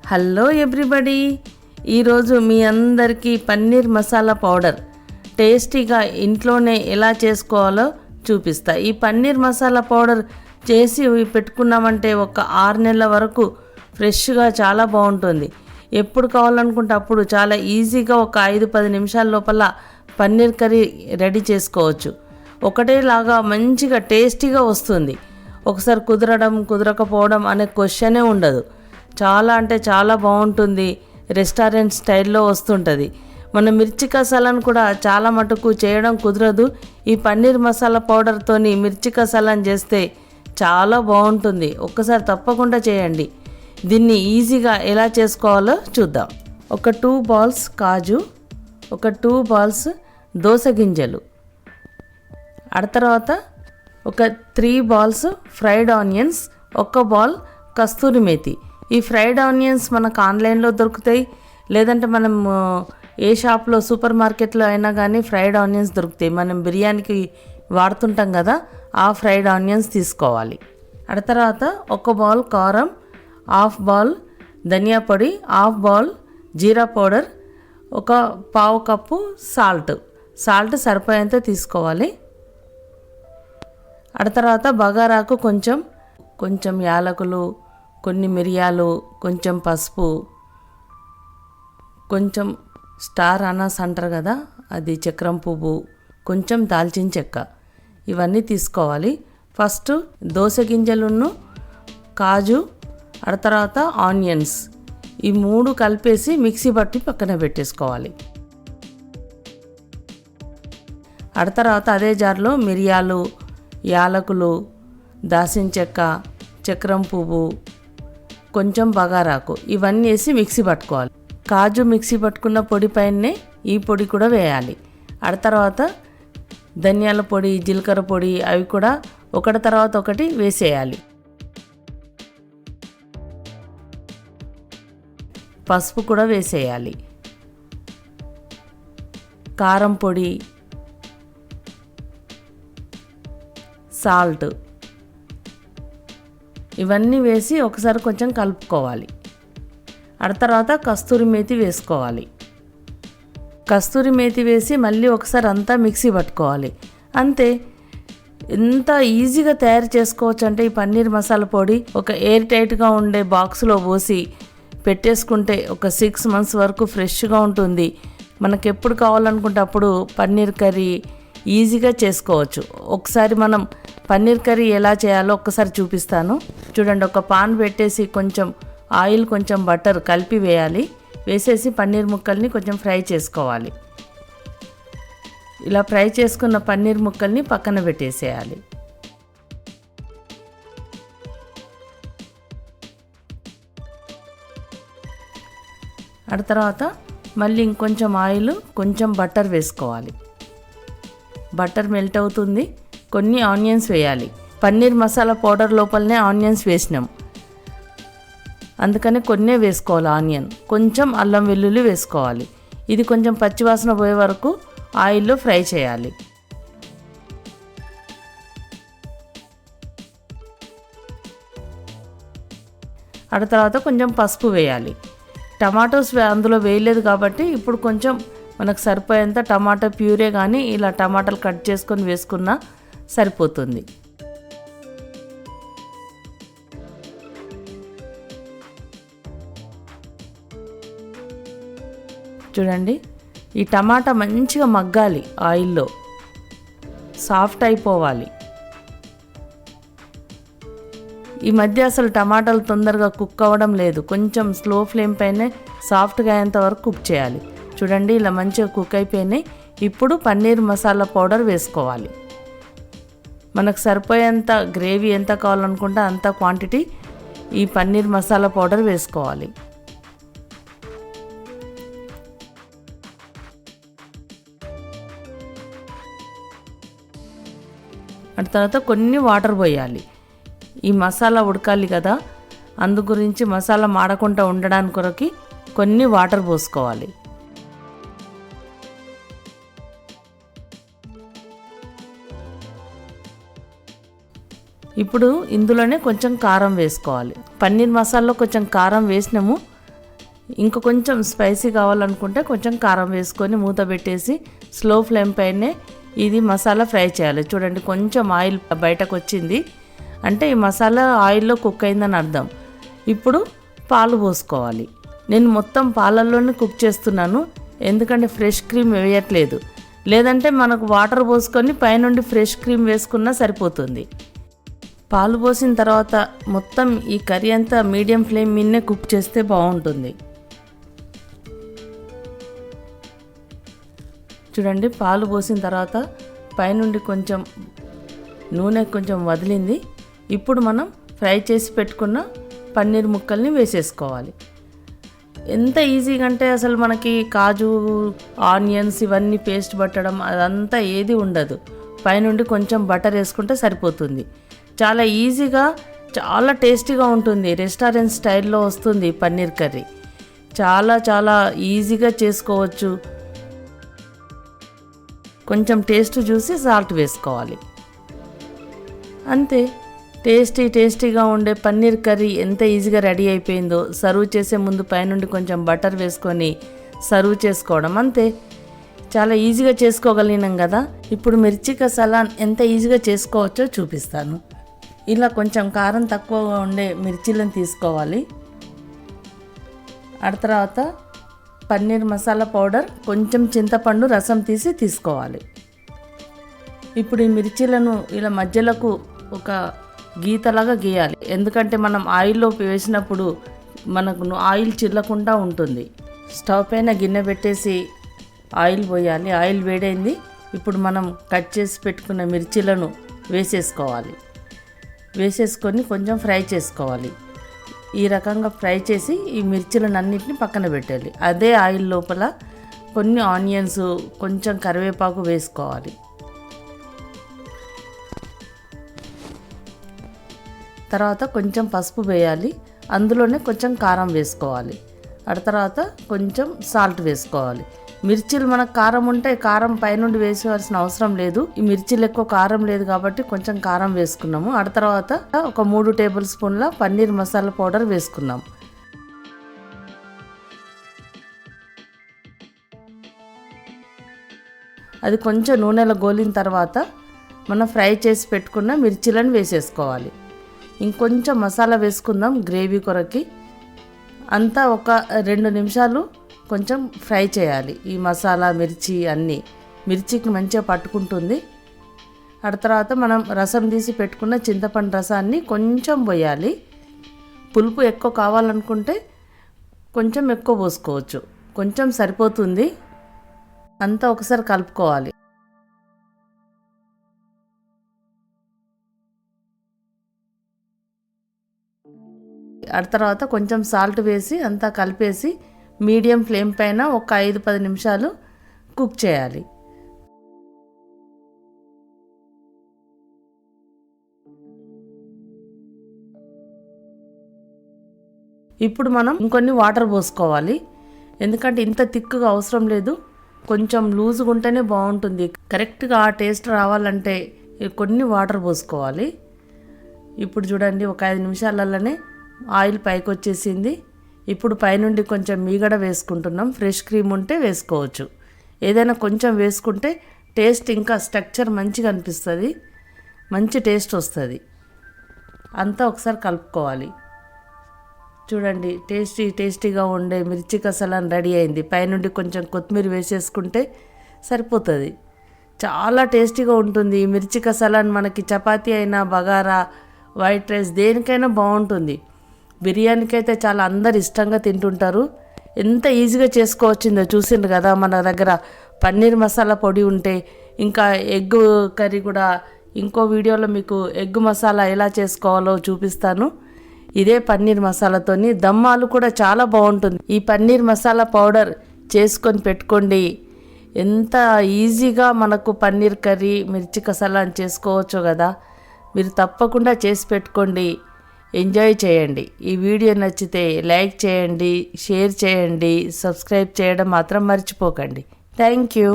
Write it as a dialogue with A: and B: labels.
A: Hello everybody, ఈరోజు మీ అందరికీ paneer masala powder టేస్టీగా ఇంట్లోనే ఎలా చేసుకోవాలో చూపిస్తా. ఈ పన్నీర్ మసాలా పౌడర్ చేసి పెట్టుకున్నామంటే ఒక 6 నెలల వరకు ఫ్రెష్గా చాలా బాగుంటుంది. ఎప్పుడు కావాలనుకుంటే అప్పుడు చాలా ఈజీగా ఒక 5-10 నిమిషాల లోపల పన్నీర్ కర్రీ రెడీ చేసుకోవచ్చు. ఒకటేలాగా మంచిగా టేస్టీగా వస్తుంది. ఒకసారి కుదరకపోవడం అనే క్వశ్చనే ఉండదు. చాలా అంటే చాలా బాగుంటుంది. రెస్టారెంట్ స్టైల్లో వస్తుంటుంది. మన మిర్చి కసాలను కూడా చాలా మటుకు చేయడం కుదరదు. ఈ పన్నీర్ మసాలా పౌడర్తోని మిర్చి కసాలను చేస్తే చాలా బాగుంటుంది. ఒక్కసారి తప్పకుండా చేయండి. దీన్ని ఈజీగా ఎలా చేసుకోవాలో చూద్దాం. ఒక 2 బాల్స్ కాజు, ఒక 2 బాల్స్ దోస గింజలు, ఆ తర్వాత ఒక 3 బాల్స్ ఫ్రైడ్ ఆనియన్స్, ఒక బాల్ కస్తూరి మేతి. ఈ ఫ్రైడ్ ఆనియన్స్ మనకు ఆన్లైన్లో దొరుకుతాయి, లేదంటే మనం ఏ షాప్లో సూపర్ మార్కెట్లో అయినా కానీ ఫ్రైడ్ ఆనియన్స్ దొరుకుతాయి. మనం బిర్యానీకి వాడుతుంటాం కదా, ఆ ఫ్రైడ్ ఆనియన్స్ తీసుకోవాలి. ఆ తర్వాత ఒక బాల్ కారం, హాఫ్ బాల్ ధనియా పొడి, హాఫ్ బాల్ జీరా పౌడర్, ఒక పావు కప్పు సాల్ట్ సరిపోయేంత తీసుకోవాలి. ఆ తర్వాత బగారాకు కొంచెం యాలకులు, కొన్ని మిరియాలు, కొంచెం పసుపు, కొంచెం స్టార్ అనాస్ అంటారు కదా, అది చక్రం పువ్వు, కొంచెం దాల్చిన చెక్క, ఇవన్నీ తీసుకోవాలి. ఫస్ట్ దోస గింజలను, కాజు, ఆ తర్వాత ఆనియన్స్, ఈ 3 కలిపేసి మిక్సీ పట్టి పక్కన పెట్టేసుకోవాలి. ఆ తర్వాత అదే జార్లో మిరియాలు, యాలకులు, దాల్చిన చెక్క, చక్రం పువ్వు, కొంచెం బగారాకు, ఇవన్నీ వేసి మిక్సీ పట్టుకోవాలి. కాజు మిక్సీ పట్టుకున్న పొడి పైనే ఈ పొడి కూడా వేయాలి. ఆ తర్వాత ధనియాల పొడి, జీలకర్ర పొడి, అవి కూడా ఒకటి తర్వాత ఒకటి వేసేయాలి. పసుపు కూడా వేసేయాలి. కారం పొడి, సాల్ట్, ఇవన్నీ వేసి ఒకసారి కొంచెం కలుపుకోవాలి. ఆ తర్వాత కస్తూరి మేతి వేసుకోవాలి. కస్తూరి మేతి వేసి మళ్ళీ ఒకసారి అంతా మిక్సీ పట్టుకోవాలి. అంతే. ఎంత ఈజీగా తయారు చేసుకోవచ్చు అంటే ఈ పన్నీర్ మసాలా పొడి ఒక ఎయిర్ టైట్గా ఉండే బాక్స్లో పోసి పెట్టేసుకుంటే ఒక 6 months వరకు ఫ్రెష్గా ఉంటుంది. మనకు ఎప్పుడు కావాలనుకుంటే అప్పుడు పన్నీర్ కర్రీ ఈజీగా చేసుకోవచ్చు. ఒకసారి మనం పన్నీర్ కర్రీ ఎలా చేయాలో ఒక్కసారి చూపిస్తాను. చూడండి, ఒక పాన్ పెట్టేసి కొంచెం ఆయిల్, కొంచెం బటర్ కలిపి వేయాలి. వేసేసి పన్నీర్ ముక్కల్ని కొంచెం ఫ్రై చేసుకోవాలి. ఇలా ఫ్రై చేసుకున్న పన్నీర్ ముక్కల్ని పక్కన పెట్టేసేయాలి. ఆ తర్వాత మళ్ళీ ఇంకొంచెం ఆయిల్, కొంచెం బటర్ వేసుకోవాలి. బటర్ మెల్ట్ అవుతుంది. కొన్ని ఆనియన్స్ వేయాలి. పన్నీర్ మసాలా పౌడర్ లోపలనే ఆనియన్స్ వేసినాం, అందుకని కొన్నే వేసుకోవాలి ఆనియన్. కొంచెం అల్లం వెల్లుల్లి వేసుకోవాలి. ఇది కొంచెం పచ్చివాసన పోయే వరకు ఆయిల్లో ఫ్రై చేయాలి. ఆ తర్వాత కొంచెం పసుపు వేయాలి. టమాటోస్ అందులో వేయలేదు కాబట్టి ఇప్పుడు కొంచెం మనకు సరిపోయేంత టమాటా ప్యూరే కానీ ఇలా టమాటాలు కట్ చేసుకొని వేసుకున్నా సరిపోతుంది. చూడండి, ఈ టమాటా మంచిగా మగ్గాలి ఆయిల్లో, సాఫ్ట్ అయిపోవాలి. ఈ మధ్య అసలు టమాటాలు తొందరగా కుక్ అవ్వడం లేదు. కొంచెం స్లో ఫ్లేమ్ పైనే సాఫ్ట్గా అయ్యేంత వరకు కుక్ చేయాలి. చూడండి, ఇలా మంచిగా కుక్ అయిపోయినాయి. ఇప్పుడు పన్నీర్ మసాలా పౌడర్ వేసుకోవాలి. మనకు సరిపోయేంత గ్రేవీ ఎంత కావాలనుకుంటే అంత క్వాంటిటీ ఈ పన్నీర్ మసాలా పౌడర్ వేసుకోవాలి. ఆ తర్వాత కొన్ని వాటర్ పోయాలి. ఈ మసాలా ఉడకాలి కదా, అందు గురించి మసాలా మాడకుండా ఉండడానికి కొరకు కొన్ని వాటర్ పోసుకోవాలి. ఇప్పుడు ఇందులోనే కొంచెం కారం వేసుకోవాలి. పన్నీర్ మసాలాలో కొంచెం కారం వేసినాము, ఇంకా కొంచెం స్పైసీ కావాలనుకుంటే కొంచెం కారం వేసుకొని మూత పెట్టేసి స్లో ఫ్లేమ్ పైనే ఇది మసాలా ఫ్రై చేయాలి. చూడండి కొంచెం ఆయిల్ బయటకు వచ్చింది అంటే ఈ మసాలా ఆయిల్లో కుక్ అయిందని అర్థం. ఇప్పుడు పాలు పోసుకోవాలి. నేను మొత్తం పాలల్లోనే కుక్ చేస్తున్నాను, ఎందుకంటే ఫ్రెష్ క్రీమ్ వేయట్లేదు. లేదంటే మనకు వాటర్ పోసుకొని పైనుండి ఫ్రెష్ క్రీమ్ వేసుకున్నా సరిపోతుంది. పాలు పోసిన తర్వాత మొత్తం ఈ కర్రీ అంతా మీడియం ఫ్లేమ్ మీదనే కుక్ చేస్తే బాగుంటుంది. చూడండి పాలు పోసిన తర్వాత పైనుండి కొంచెం నూనె కొంచెం వదిలింది. ఇప్పుడు మనం ఫ్రై చేసి పెట్టుకున్న పన్నీర్ ముక్కల్ని వేసేసుకోవాలి. ఎంత ఈజీగా అంటే అసలు మనకి కాజు ఆనియన్స్ ఇవన్నీ పేస్ట్ పట్టడం అదంతా ఏది ఉండదు. పైనుండి కొంచెం బటర్ వేసుకుంటే సరిపోతుంది. చాలా ఈజీగా చాలా టేస్టీగా ఉంటుంది. రెస్టారెంట్ స్టైల్లో వస్తుంది పన్నీర్ కర్రీ. చాలా చాలా ఈజీగా చేసుకోవచ్చు. కొంచెం టేస్ట్ చూసి సాల్ట్ వేసుకోవాలి అంతే. టేస్టీగా ఉండే పన్నీర్ కర్రీ ఎంత ఈజీగా రెడీ అయిపోయిందో. సర్వ్ చేసే ముందు పైనుండి కొంచెం బటర్ వేసుకొని సర్వ్ చేసుకోవడం అంతే. చాలా ఈజీగా చేసుకోగలిగినాం కదా. ఇప్పుడు మిర్చి కసాలా ఎంత ఈజీగా చేసుకోవచ్చో చూపిస్తాను. ఇలా కొంచెం కారం తక్కువగా ఉండే మిర్చీలను తీసుకోవాలి. ఆ తర్వాత పన్నీర్ మసాలా పౌడర్, కొంచెం చింతపండు రసం తీసుకోవాలి. ఇప్పుడు ఈ మిర్చీలను ఇలా మధ్యలకు ఒక గీతలాగా గీయాలి, ఎందుకంటే మనం ఆయిల్లో వేసినప్పుడు మనకు ఆయిల్ చిల్లకుండా ఉంటుంది. స్టవ్ పైన గిన్నె పెట్టేసి ఆయిల్ పోయాలి. ఆయిల్ వేడైంది. ఇప్పుడు మనం కట్ చేసి పెట్టుకున్న మిర్చీలను వేసేసుకొని కొంచెం ఫ్రై చేసుకోవాలి. ఈ రకంగా ఫ్రై చేసి ఈ మిర్చీలను అన్నింటినీ పక్కన పెట్టాలి. అదే ఆయిల్ లోపల కొన్ని ఆనియన్స్, కొంచెం కరివేపాకు వేసుకోవాలి. తర్వాత కొంచెం పసుపు వేయాలి. అందులోనే కొంచెం కారం వేసుకోవాలి. ఆ తర్వాత కొంచెం సాల్ట్ వేసుకోవాలి. మిర్చీలు మనకు కారం ఉంటే కారం పైనుండి వేసేవలసిన అవసరం లేదు. ఈ మిర్చీలు ఎక్కువ కారం లేదు కాబట్టి కొంచెం కారం వేసుకున్నాము. ఆ తర్వాత ఒక 3 టేబుల్ స్పూన్ల పన్నీర్ మసాలా పౌడర్ వేసుకున్నాం. అది కొంచెం నూనెలో గోలిన తర్వాత మనం ఫ్రై చేసి పెట్టుకున్న మిర్చీలను వేసేసుకోవాలి. ఇంకొంచెం మసాలా వేసుకుందాం గ్రేవీ కొరకి. అంతా ఒక 2 నిమిషాలు కొంచెం ఫ్రై చేయాలి. ఈ మసాలా మిర్చి అన్నీ మిర్చికి మంచిగా పట్టుకుంటుంది. ఆ తర్వాత మనం రసం తీసి పెట్టుకున్న చింతపండు రసాన్ని కొంచెం పోయాలి. పులుపు ఎక్కువ కావాలనుకుంటే కొంచెం ఎక్కువ పోసుకోవచ్చు, కొంచెం సరిపోతుంది. అంతా ఒకసారి కలుపుకోవాలి. ఆ తర్వాత కొంచెం సాల్ట్ వేసి అంతా కలిపేసి మీడియం ఫ్లేమ్ పైన ఒక 5-10 నిమిషాలు కుక్ చేయాలి. ఇప్పుడు మనం ఇంకొన్ని వాటర్ పోసుకోవాలి, ఎందుకంటే ఇంత థిక్గా అవసరం లేదు. కొంచెం లూజ్గా ఉంటేనే బాగుంటుంది. కరెక్ట్గా ఆ టేస్ట్ రావాలంటే కొన్ని వాటర్ పోసుకోవాలి. ఇప్పుడు చూడండి ఒక 5 నిమిషాలలోనే ఆయిల్ పైకి వచ్చేసింది. ఇప్పుడు పైనుండి కొంచెం మీగడ వేసుకుంటున్నాం. ఫ్రెష్ క్రీమ్ ఉంటే వేసుకోవచ్చు. ఏదైనా కొంచెం వేసుకుంటే టేస్ట్ ఇంకా స్ట్రక్చర్ మంచిగా అనిపిస్తుంది, మంచి టేస్ట్ వస్తుంది. అంతా ఒకసారి కలుపుకోవాలి. చూడండి టేస్టీగా ఉండే మిర్చి కసాలాన్ రెడీ అయింది. పైనుండి కొంచెం కొత్తిమీర వేసేసుకుంటే సరిపోతుంది. చాలా టేస్టీగా ఉంటుంది ఈ మిర్చి కసాలాన్. మనకి చపాతీ అయినా, బగారా, వైట్ రైస్ దేనికైనా బాగుంటుంది. బిర్యానీకి అయితే చాలా అందరు ఇష్టంగా తింటుంటారు. ఎంత ఈజీగా చేసుకోవచ్చిందో చూసిండ్రు కదా. మన దగ్గర పన్నీర్ మసాలా పొడి ఉంటే, ఇంకా ఎగ్ కర్రీ కూడా ఇంకో వీడియోలో మీకు ఎగ్ మసాలా ఎలా చేసుకోవాలో చూపిస్తాను. ఇదే పన్నీర్ మసాలాతోని దమ్మాలు కూడా చాలా బాగుంటుంది. ఈ పన్నీర్ మసాలా పౌడర్ చేసుకొని పెట్టుకోండి. ఎంత ఈజీగా మనకు పన్నీర్ కర్రీ, మిర్చి కసాలా చేసుకోవచ్చో కదా. మీరు తప్పకుండా చేసి పెట్టుకోండి, ఎంజాయ్ చేయండి. ఈ వీడియో నచ్చితే లైక్ చేయండి, షేర్ చేయండి, సబ్స్క్రైబ్ చేయడం మాత్రం మర్చిపోకండి. Thank you.